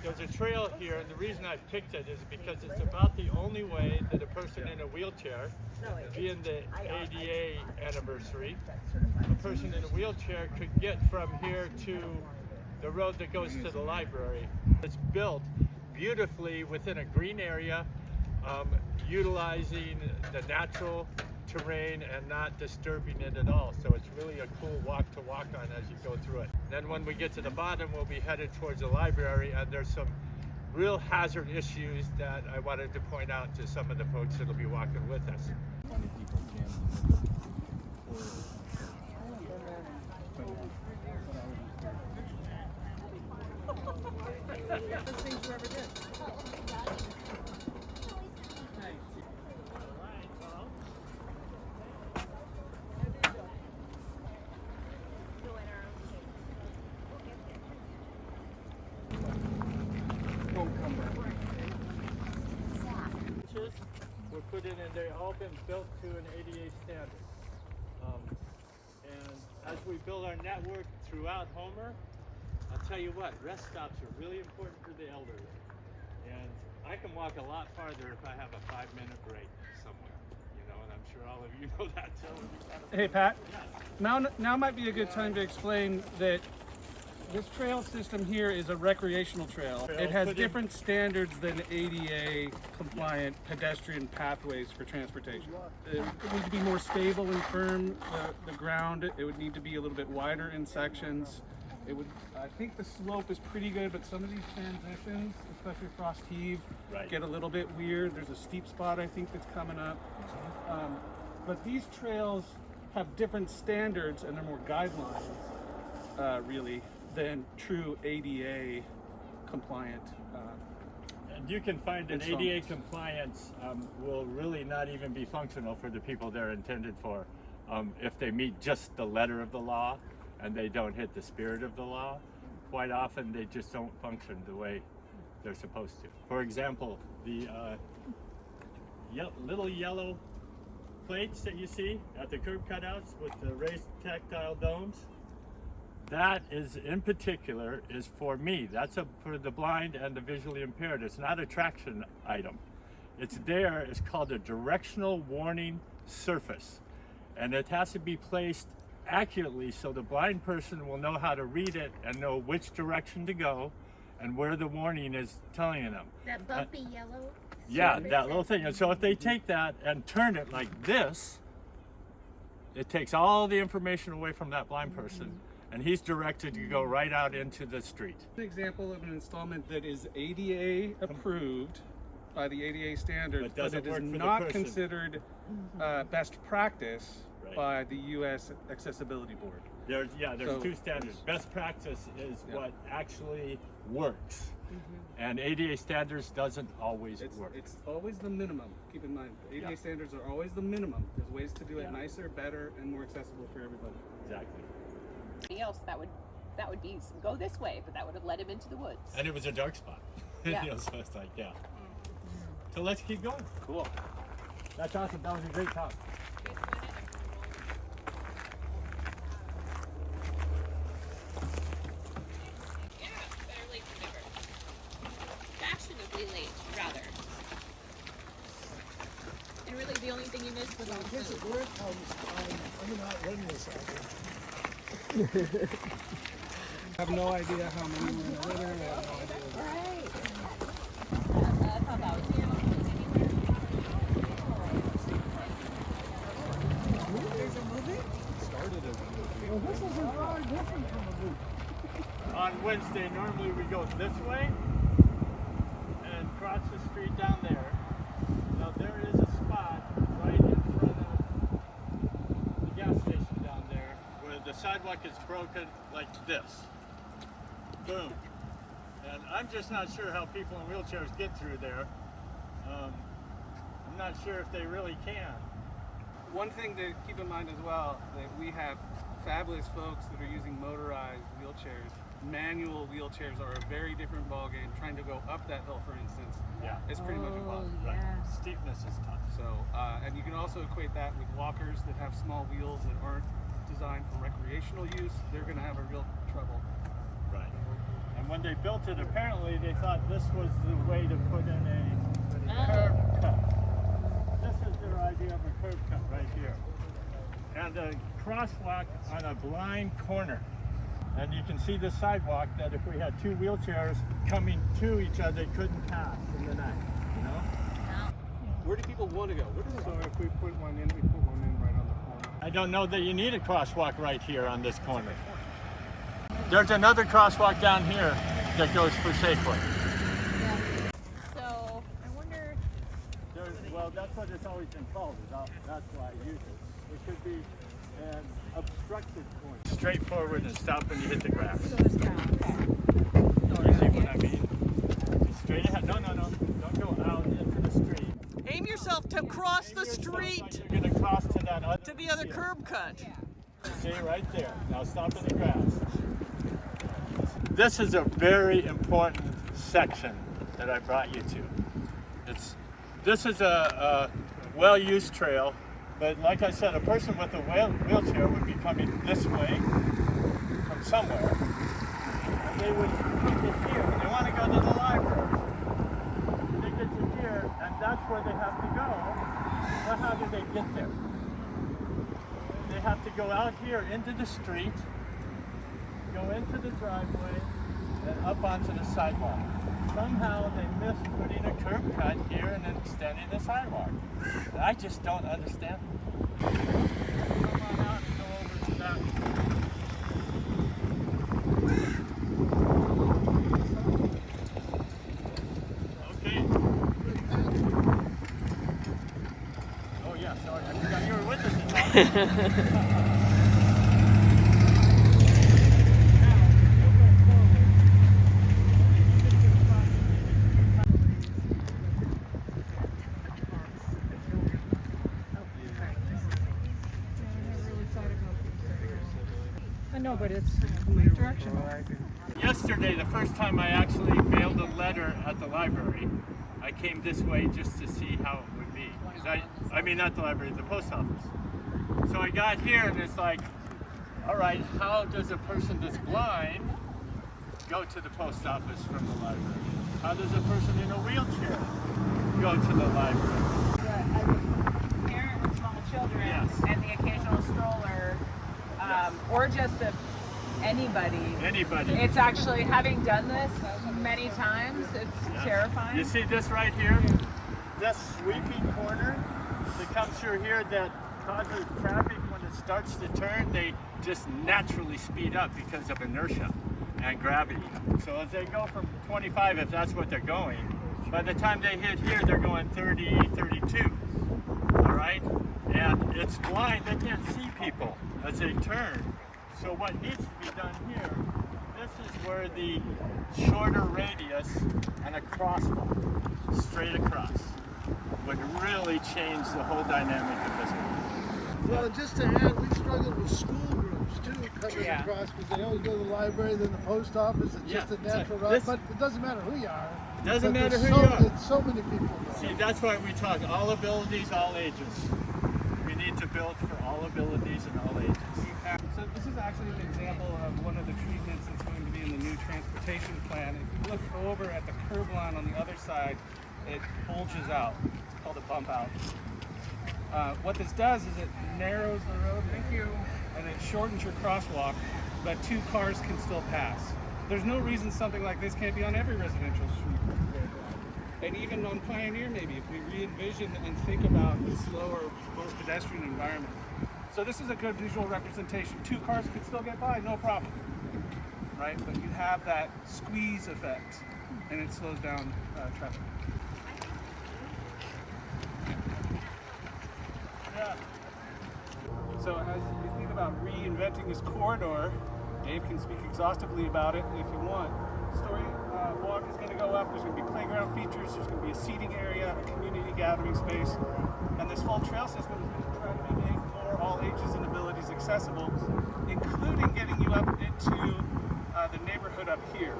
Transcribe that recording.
There's a trail here, and the reason I picked it is because it's about the only way that a person in a wheelchair, being the ADA anniversary, a person in a wheelchair could get from here to the road that goes to the library. It's built beautifully within a green area, utilizing the natural terrain and not disturbing it at all. So it's really a cool walk to walk on as you go through it. Then when we get to the bottom, we'll be headed towards the library, and there's some real hazard issues that I wanted to point out to some of the folks that'll be walking with us. Were put in, and they've all been built to an ADA standard. And as we build our network throughout Homer, I'll tell you what, rest stops are really important for the elderly. And I can walk a lot farther if I have a 5-minute break somewhere, you know, and I'm sure all of you know that too. Hey Pat, now might be a good time to explain that this trail system here is a recreational trail. It has different standards than ADA compliant pedestrian pathways for transportation. It would need to be more stable and firm, the ground. It would need to be a little bit wider in sections. I think the slope is pretty good, but some of these transitions, especially across heave, get a little bit weird. There's a steep spot I think that's coming up. But these trails have different standards, and they're more guidelines, really, than true ADA compliant. And you can find that ADA compliance will really not even be functional for the people they're intended for if they meet just the letter of the law and they don't hit the spirit of the law. Quite often they just don't function the way they're supposed to. For example, the little yellow plates that you see at the curb cutouts with the raised tactile domes, that is in particular is for me. That's for the blind and the visually impaired. It's not a traction item. It's there. It's called a directional warning surface, and it has to be placed accurately so the blind person will know how to read it and know which direction to go and where the warning is telling them. That bumpy yellow? Yeah, that little thing. And so if they take that and turn it like this, it takes all the information away from that blind person. And he's directed to go right out into the street. An example of an installment that is ADA approved by the ADA standards, but it is not considered best practice by the U.S. Accessibility Board. There's two standards. Best practice is what actually works. And ADA standards doesn't always work. It's always the minimum. Keep in mind, ADA standards are always the minimum. There's ways to do it nicer, better, and more accessible for everybody. Exactly. Else that would be go this way, but that would have led him into the woods. And it was a dark spot. Yeah. So it's like, So let's keep going. Cool. That's awesome. That was a great talk. Yeah, better late than never. Fashionably late, rather. And really, the only thing you missed was all the food. Where it comes, I'm not running this out here. I have no idea how many were in the litter. I have no idea. I thought that was There's a movie? Started as a movie. Well, this is a different from a movie. On Wednesday, normally we go this way and cross the street down there. Now there is a spot right in front of the gas station down there where the sidewalk is broken like this. Boom. And I'm just not sure how people in wheelchairs get through there. I'm not sure if they really can. One thing to keep in mind as well, that we have fabulous folks that are using motorized wheelchairs. Manual wheelchairs are a very different ballgame. Trying to go up that hill, for instance, is pretty much impossible. Right. Steepness is tough. So, and you can also equate that with walkers that have small wheels that aren't designed for recreational use. They're going to have a real trouble. Right. And when they built it, apparently they thought this was the way to put in a curb cut. This is their idea of a curb cut right here. And a crosswalk on a blind corner. And you can see the sidewalk that if we had two wheelchairs coming to each other, they couldn't pass in the night, you know? Where do people want to go? So if we put one in, we put one in right on the corner. I don't know that you need a crosswalk right here on this corner. There's another crosswalk down here that goes for Safeway. So I wonder. Well, that's what it's always been called. That's why I use it. It could be an obstructed point. Straightforward and stop when you hit the grass. So there's cows. You see what I mean? Straight ahead. No. Don't go out into the street. Aim yourself to cross the street Like you're going to cross to that other to the other field. curb cut. See right there. Now stop in the grass. This is a very important section that I brought you to. This is a well-used trail, but like I said, a person with a wheelchair would be coming this way from somewhere, and they would get here. They want to go to the library. They get to here, and that's where they have to go. Well, how do they get there? They have to go out here into the street, go into the driveway, and up onto the sidewalk. Somehow they missed putting a curb cut here and then extending the sidewalk. And I just don't understand. Come on out and go over to that. Okay. Oh yeah, sorry, I forgot you were with us. I know, but it's directional. Yesterday, the first time I actually mailed a letter at the library, I came this way just to see how it would be. 'Cause I mean, not the library, the post office. So I got here and it's like, all right, how does a person that's blind go to the post office from the library? How does a person in a wheelchair go to the library? As a parent with small children Yes. and the occasional stroller, or just anybody. Anybody. It's actually, having done this many times, it's Yeah. terrifying. You see this right here? This sweeping corner that comes through here that causes traffic when it starts to turn, they just naturally speed up because of inertia and gravity. So as they go from 25, if that's what they're going, by the time they hit here, they're going 30, 32. All right? And it's blind, they can't see people as they turn. So what needs to be done here, this is where the shorter radius and a crosswalk straight across would really change the whole dynamic of this one. Well, just to add, we've struggled with school groups too, coming Yeah. across, because they always go to the library, then the post office. It's just a Yeah, natural so route. this- But it doesn't matter who you are. Doesn't But matter there's who so, you are. there's so many people. See, that's why we talk all abilities, all ages. We need to build for all abilities and all ages. So this is actually an example of one of the treatments that's going to be in the new transportation plan. If you look over at the curb line on the other side, it bulges out. It's called a bump out. What this does is it narrows the road, and it shortens your crosswalk, but two cars can still pass. There's no reason something like this can't be on every residential street. And even on Pioneer, maybe, if we re-envision and think about a slower, more pedestrian environment. So this is a good visual representation. Two cars could still get by, no problem, right? But you have that squeeze effect, and it slows down traffic. Yeah. So as you think about reinventing this corridor, Dave can speak exhaustively about it if you want. Story walk is going to go up. There's going to be playground features. There's going to be a seating area, a community gathering space, and this whole trail system is going to try to make more all ages and abilities accessible, including getting you up into the neighborhood up here.